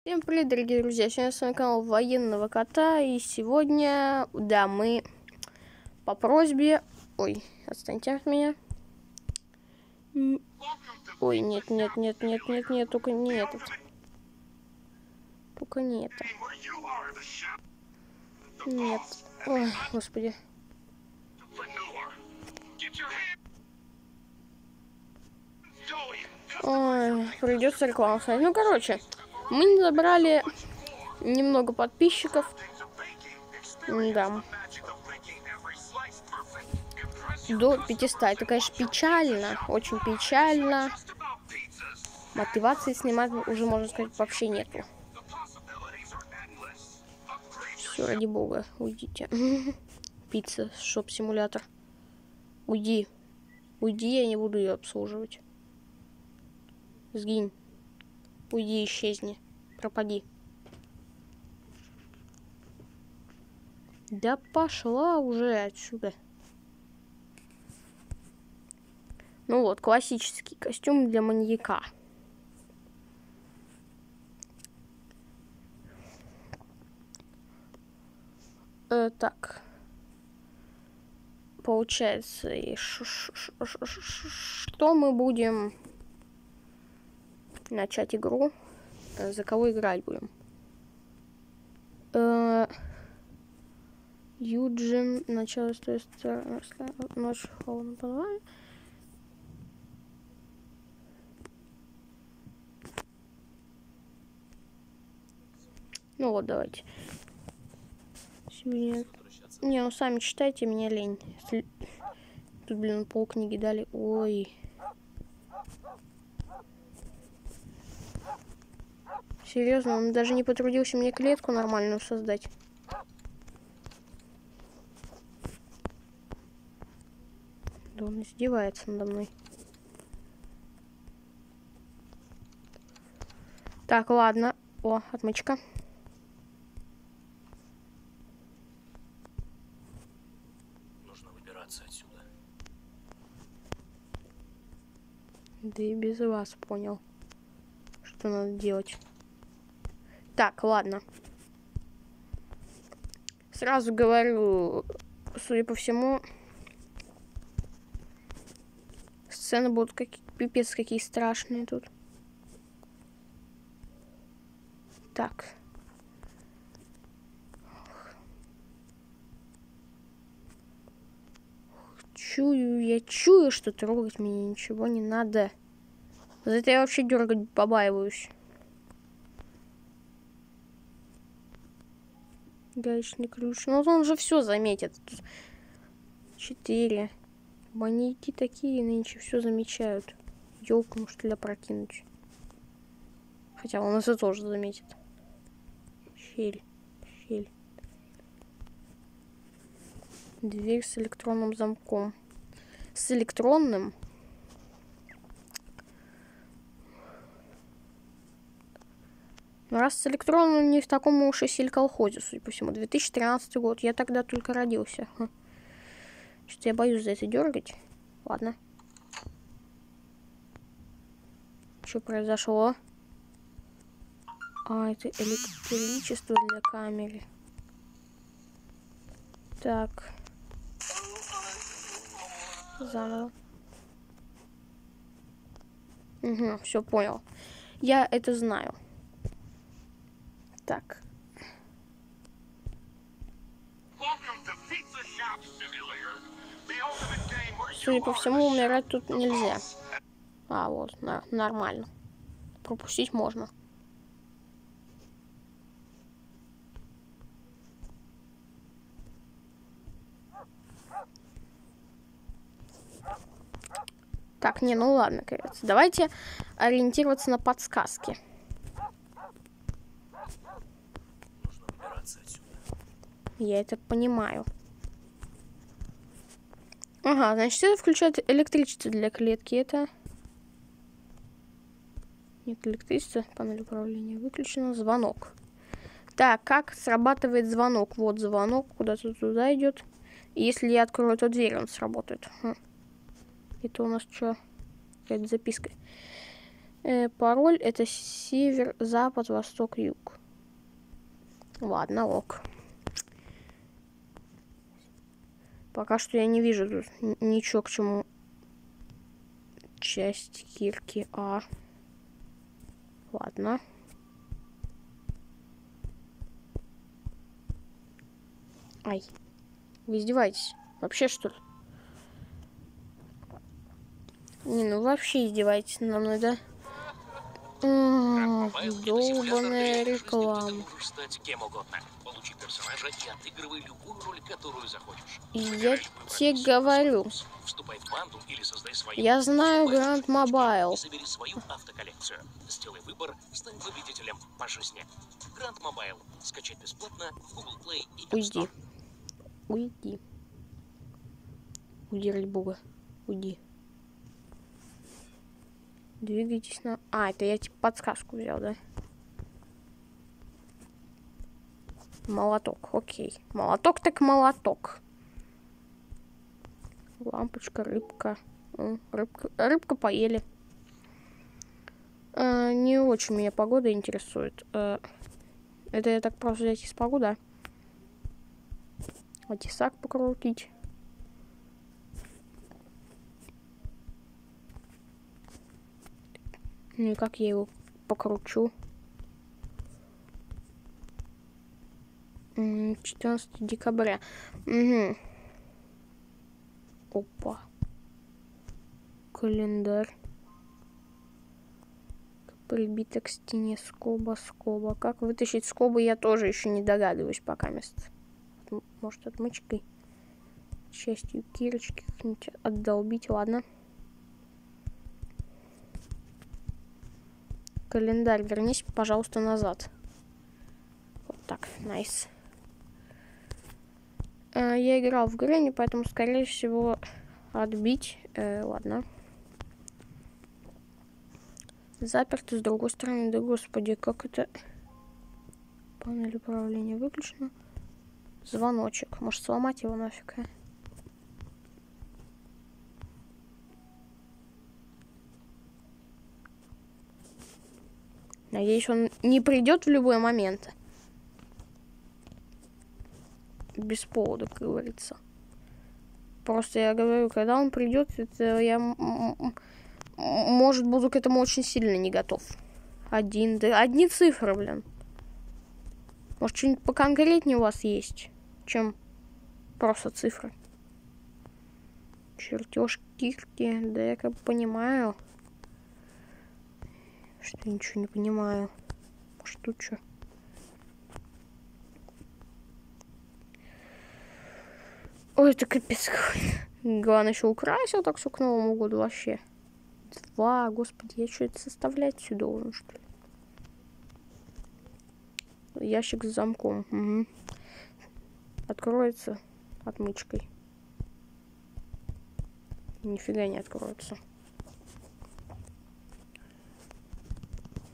Всем привет, дорогие друзья! Сегодня с вами канал Военного Кота, и сегодня, да, мы по просьбе... Ой, отстаньте от меня. Ой, нет, только не этот. Только не это. Нет. Ой, господи. Ой, придется рекламу ставить. Ну, короче, мы не забрали немного подписчиков. Да. До 500. Это, конечно, печально. Очень печально. Мотивации снимать уже, можно сказать, вообще нету. Все, ради бога, уйдите. Пицца, шоп-симулятор. Уйди. Уйди, я не буду ее обслуживать. Сгинь. Уйди, исчезни. Пропади. Да пошла уже отсюда. Ну вот, классический костюм для маньяка. Так. Получается, что мы будем начать игру? За кого играть будем? Юджин, начало ночь холодно подвале. Ну вот, давайте. Сегодня... Не, ну сами читайте, мне лень. Тут, блин, полкниги дали. Ой. Серьезно, он даже не потрудился мне клетку нормальную создать. Да он издевается надо мной. Так, ладно. О, отмычка. Нужно выбираться отсюда. Да и без вас понял, что надо делать. Так, ладно. Сразу говорю, судя по всему, сцены будут пипец какие страшные тут. Так. Я чую, что трогать меня ничего не надо. За это я вообще дергать побаиваюсь. Гаечный ключ. Ну он же все заметит. 4. Маньяки такие нынче все замечают. Ёлку может ли опрокинуть. Хотя он это тоже заметит. Щель. Дверь с электронным замком. С электронным. Но раз с электронным, не в таком уж и силь-колхозе, судя по всему. 2013 год. Я тогда только родился. Что-то я боюсь за это дергать. Ладно. Что произошло? А, это электричество для камеры. Так. Заново. Угу, все понял. Я это знаю. Так. Судя по всему, умирать тут нельзя. А, вот, нормально. Пропустить можно. Так, не, ну ладно, кажется. Давайте ориентироваться на подсказки. Нужно выбираться отсюда. Я это понимаю. Ага, значит, это включает электричество для клетки. Это... Нет, электричество. Панель управления выключена. Звонок. Так, как срабатывает звонок? Вот звонок, куда-то туда идет. И если я открою эту дверь, он сработает. Это у нас что? Какая-то записка. Пароль это север, запад, восток, юг. Ладно, ок. Пока что я не вижу тут ничего, к чему часть кирки. Ладно. Ай. Вы издеваетесь? Вообще, что ли? Не, ну вообще издеваетесь надо мной, да? Долбаная реклама. И я тебе говорю. Я знаю Grand Mobile. Сделай выбор, стань победителем по жизни. Grand Mobile. Скачать бесплатно в Google Play и App Store. Уйди. Уйди, ради бога. Уйди. Двигайтесь на... это я типа подсказку взял, да? Молоток, окей. Молоток так молоток. Лампочка, рыбка. Рыбка поели. Не очень меня погода интересует. Это я так просто взять из погоды. А тесак покрутить. Ну и как я его покручу? 14 декабря. Угу. Опа. Календарь. Прибита к стене скоба. Как вытащить скобы, я тоже еще не догадываюсь пока мест. Может, отмычкой. Частью кирочки как-нибудь отдолбить, ладно. Календарь, вернись, пожалуйста, назад. Вот так, найс. Я играл в Грэнни, поэтому, скорее всего, отбить. Ладно. Заперто с другой стороны. Да господи, как это... Панель управления выключена. Звоночек. Может, сломать его нафиг, а? Надеюсь, он не придет в любой момент. Без повода, как говорится. Просто я говорю, когда он придет, это я, может, буду к этому очень сильно не готов. Одни цифры, блин. Может, что-нибудь поконкретнее у вас есть, чем просто цифры. Чертеж кирки, да я как бы понимаю. Что ничего не понимаю. Может, тут что? Ой, это капец какой. Главное, еще украсил так все к Новому году вообще. 2, господи, я что, это составлять все должен, что ли? Ящик с замком. Угу. Откроется отмычкой. Нифига не откроется.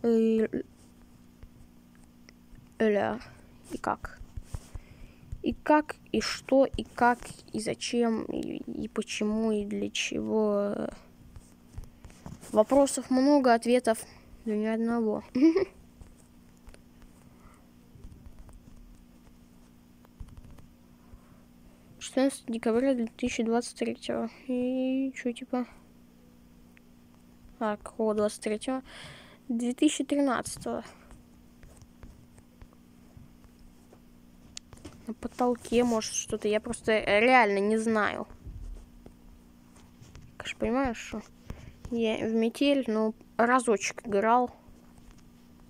И как? И как, и что, и как, и зачем, и почему, и для чего. Вопросов много, ответов ни одного. 14 декабря 2023. И что, типа... какого 23-го? 2013-го. На потолке, может, что-то. Я просто реально не знаю. Конечно, понимаешь, что я в метель, ну, разочек играл.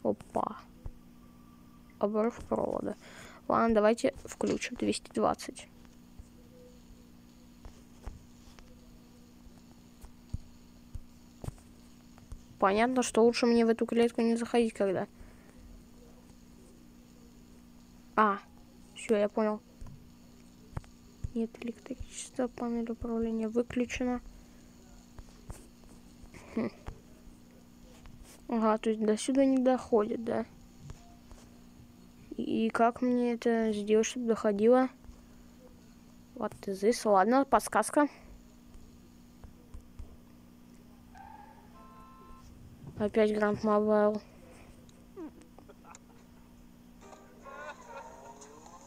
Опа. Обрыв провода. Ладно, давайте включим 220. Понятно, что лучше мне в эту клетку не заходить, когда... Все, я понял. Нет электричества, панель управления выключена. Ага, то есть до сюда не доходит, да? И как мне это сделать, чтобы доходило? Вот здесь, ладно, подсказка. Опять Grand Mobile.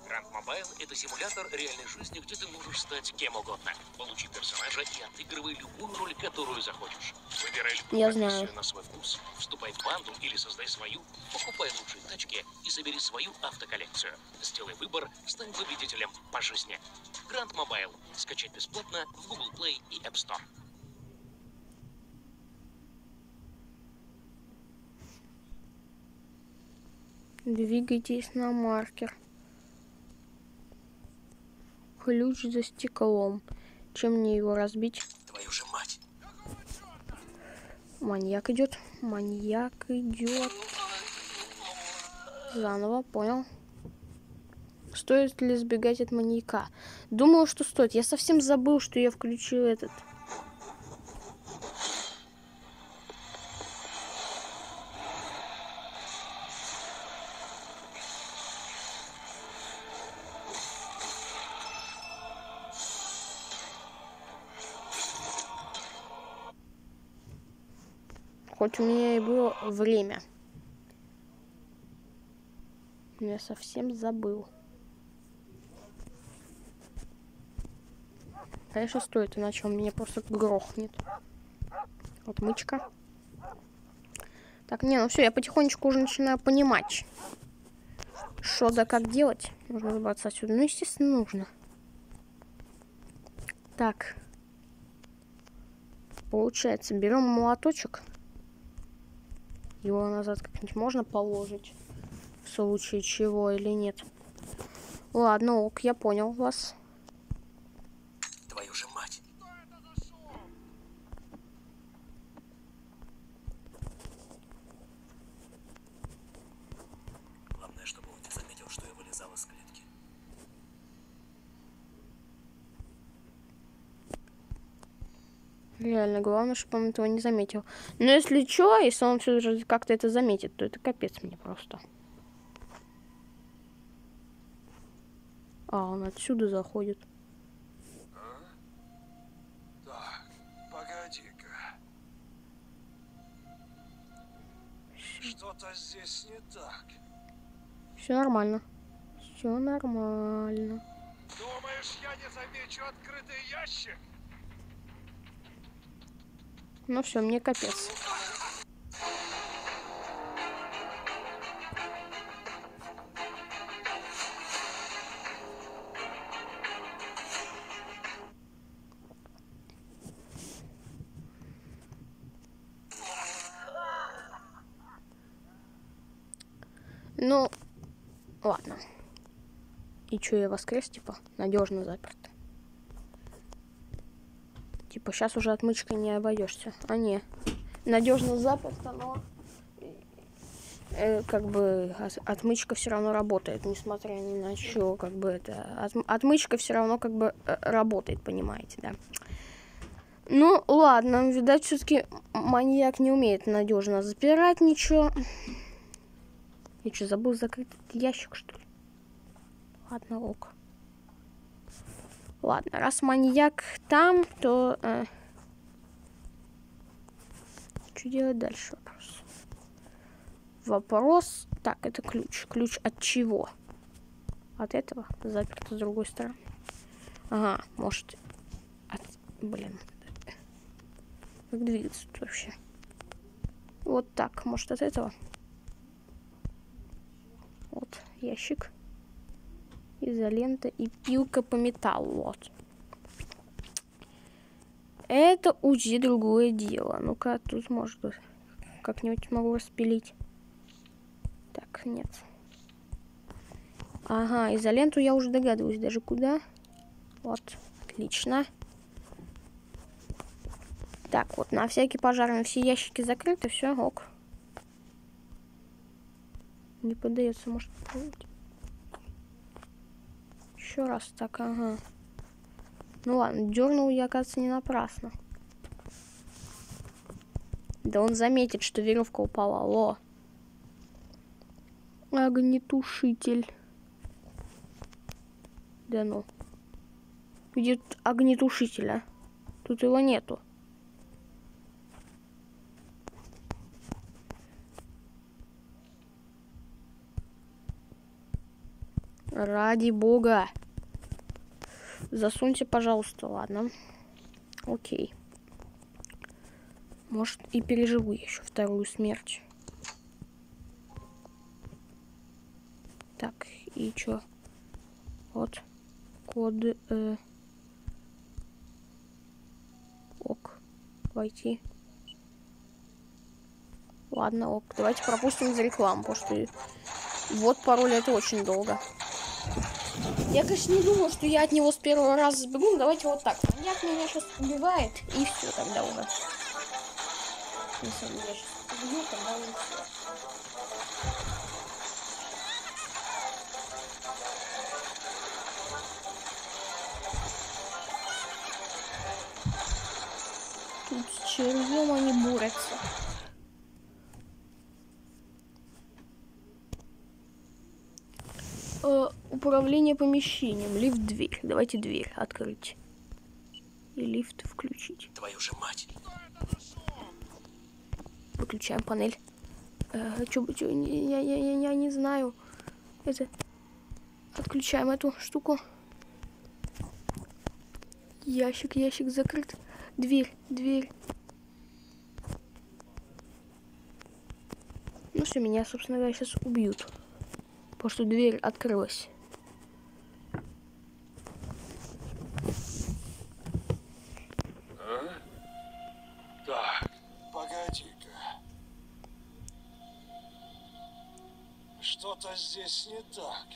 Grand Mobile — это симулятор реальной жизни, где ты можешь стать кем угодно. Получи персонажа и отыгрывай любую роль, которую захочешь. Выбирай любую профессию на свой вкус, вступай в банду или создай свою, покупай лучшие тачки и собери свою автоколлекцию. Сделай выбор, стань победителем по жизни. Grand Mobile. Скачать бесплатно в Google Play и App Store. Двигайтесь на маркер. Ключ за стеклом. Чем мне его разбить? Твою же мать. Маньяк идет. Маньяк идет. Заново, понял. Стоит ли сбегать от маньяка? Думаю, что стоит. Я совсем забыл, что я включил этот. Хоть у меня и было время. Но я совсем забыл. Конечно, стоит, иначе он меня просто грохнет. Отмычка. Так, не, ну все, я потихонечку уже начинаю понимать, что да как делать. Нужно выбраться отсюда. Ну, естественно, нужно. Так. Получается, берем молоточек. Его назад как-нибудь можно положить, в случае чего или нет. Ладно, ок, я понял вас. Твою же мать. Главное, чтобы он не заметил, что я вылезал из клетки. Реально, главное, чтобы он этого не заметил. Но если что, если он все же как-то это заметит, то это капец мне просто. А, он отсюда заходит. Так, погоди-ка. Что-то здесь не так. Все нормально. Все нормально. Думаешь, я не замечу открытый ящик? Ну все, мне капец. Ну, ладно. И чё, я воскрес, типа, надежно заперт. Типа, сейчас уже отмычкой не обойдешься. А не, надежно заперто, но как бы отмычка все равно работает, несмотря ни на что, как бы это отмычка все равно как бы работает, понимаете, да. Ну, ладно, видать, все-таки маньяк не умеет надежно запирать ничего. Я что, забыл закрыть этот ящик, что ли? Ладно, ок. Ладно, раз маньяк там, то... что делать дальше? Вопрос... Так, это ключ. Ключ от чего? От этого? Заперто с другой стороны. Ага, может... От... Блин. Как двигаться тут вообще? Вот так. Может, от этого? Вот, ящик. Изолента и пилка по металлу. Вот. Это УЗИ другое дело. Ну-ка, тут может быть как-нибудь могу распилить. Так, нет. Ага, изоленту я уже догадываюсь даже куда. Вот, отлично. Так, вот, на всякий пожарный все ящики закрыты, все, ок. Не поддается, может, попробовать. Еще раз так, ага. Ну ладно, дернул я, оказывается, не напрасно. Да он заметит, что веревка упала. Алло. Огнетушитель. Да ну. Где тут огнетушитель, а? Тут его нету. Ради бога. Засуньте, пожалуйста, ладно. Окей. Может, и переживу еще вторую смерть. Так, и чё? Вот. Код. Ок. Войти. Ладно, ок. Давайте пропустим за рекламу, потому что вот пароль, это очень долго. Я, конечно, не думал, что я от него с первого раза сбегу. Но давайте вот так. Маньяк меня сейчас убивает, и все тогда уже. Если он меня сейчас убьет, тогда уже все. Тут с червем они борются. Управление помещением. Лифт, дверь. Давайте дверь открыть. И лифт включить. Твою же мать. Выключаем панель. Я не знаю. Это... Отключаем эту штуку. Ящик закрыт. Дверь. Ну все, меня, собственно говоря, сейчас убьют. Потому что дверь открылась. Так, погоди-ка. Что-то здесь не так.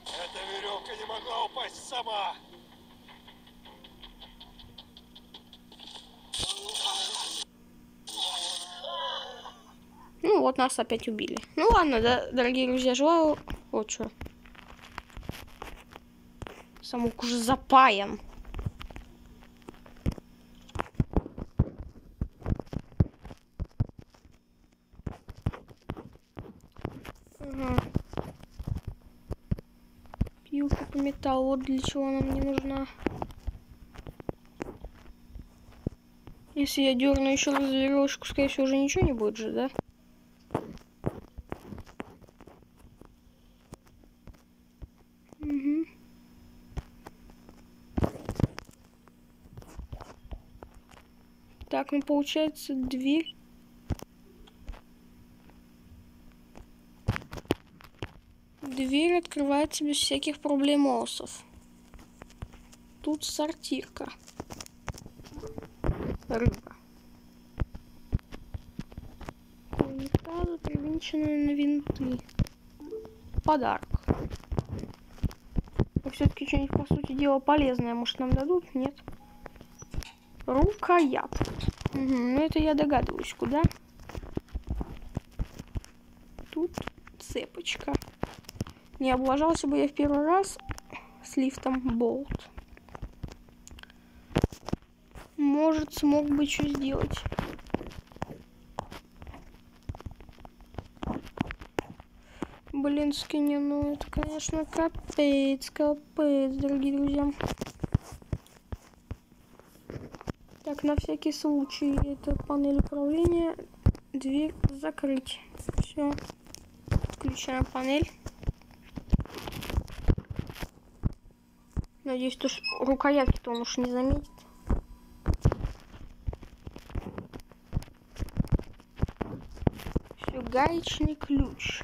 Эта веревка не могла упасть сама. Ну вот, нас опять убили. Ну ладно, да, дорогие друзья, желаю... Вот что. Самук уже запаян. Ага. Пилка по металлу. Вот для чего она мне нужна. Если я дерну еще раз веревочку, скорее всего, уже ничего не будет же, да? Угу. Так, ну получается дверь. Дверь открывается без всяких проблемосов. Тут сортирка. Рыба. Унитазы, привинченные на винты. Подарок. Но все-таки что-нибудь, по сути дела, полезное, может, нам дадут? Нет. Рукоятка. Угу, ну это я догадываюсь, куда. Тут цепочка. Не облажался бы я в первый раз с лифтом болт. Может, смог бы что сделать. Блин, скини, ну это, конечно, капец, дорогие друзья. Так, на всякий случай, это панель управления, дверь закрыть. Все, включаем панель. Надеюсь, то, что рукоятки-то он уж не заметит. Все, гаечный ключ.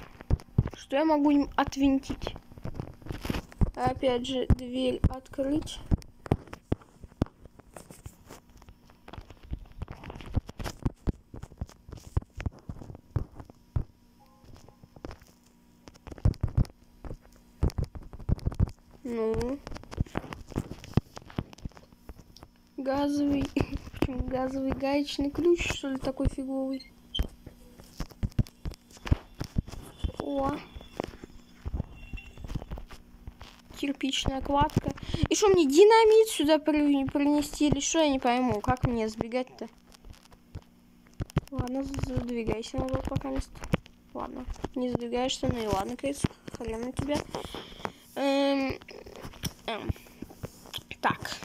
Что я могу им отвинтить? Опять же, дверь открыть. Ну. Газовый гаечный ключ, что ли, такой фиговый? О. Кирпичная кладка. И что, мне динамит сюда принести? Или что, я не пойму. Как мне сбегать-то? Ладно, задвигайся назад пока место. Ладно, не задвигаешься, ну и ладно, Крис. Хрен на тебя. Так.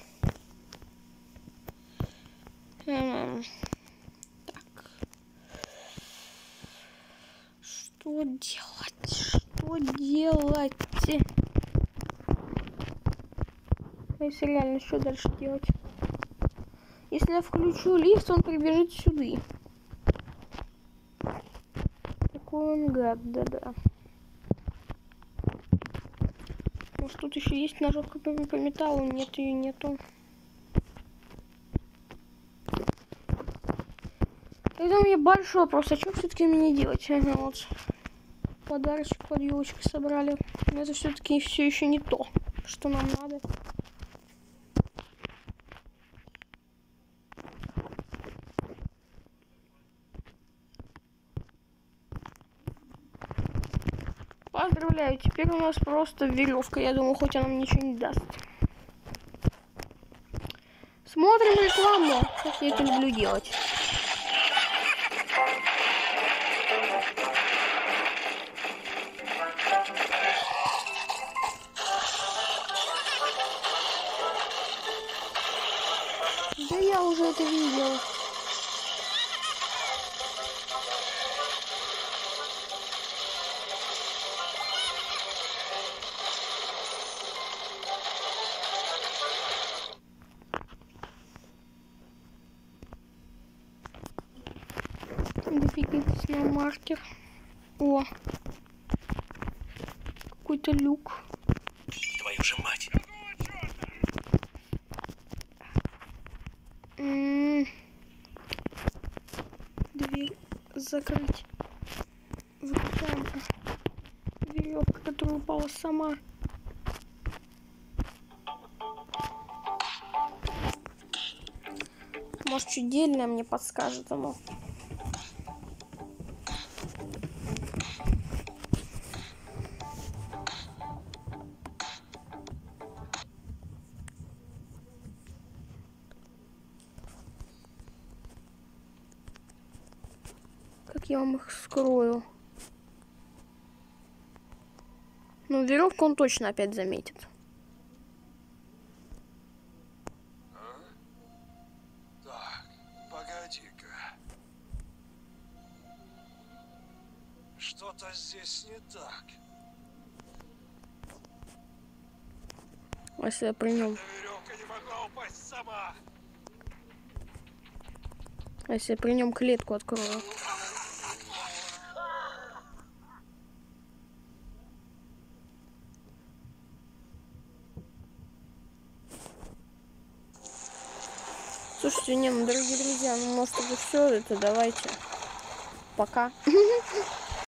Так. Что Что делать? Что делать? Если реально, что дальше делать? Если я включу лифт, он прибежит сюда. Такой он гад, да-да. Может, тут еще есть ножовка по металлу? Нет, ее нету. Тогда у меня большой вопрос, а что все-таки мне делать? Ага, вот подарочек под елочкой собрали. Но это все-таки все еще не то, что нам надо. Поздравляю, теперь у нас просто веревка. Я думаю, хоть она мне ничего не даст. Смотрим рекламу. Как я это люблю делать. Да я уже это видел. Дофигитесь на маркер. О, какой-то люк. Твою же мать. Дверь закрыть. Выкрутаем веревка, которая упала сама. Может, чуть дельное мне подскажет оно. Как я вам их скрою? Ну, веревку он точно опять заметит. Так, погоди-ка. Что-то здесь не так. А если я при нем... Эта веревка не могла упасть сама. А если я при нем клетку открою? Слушайте, не, ну, дорогие друзья, ну, может, это все, это давайте. Пока.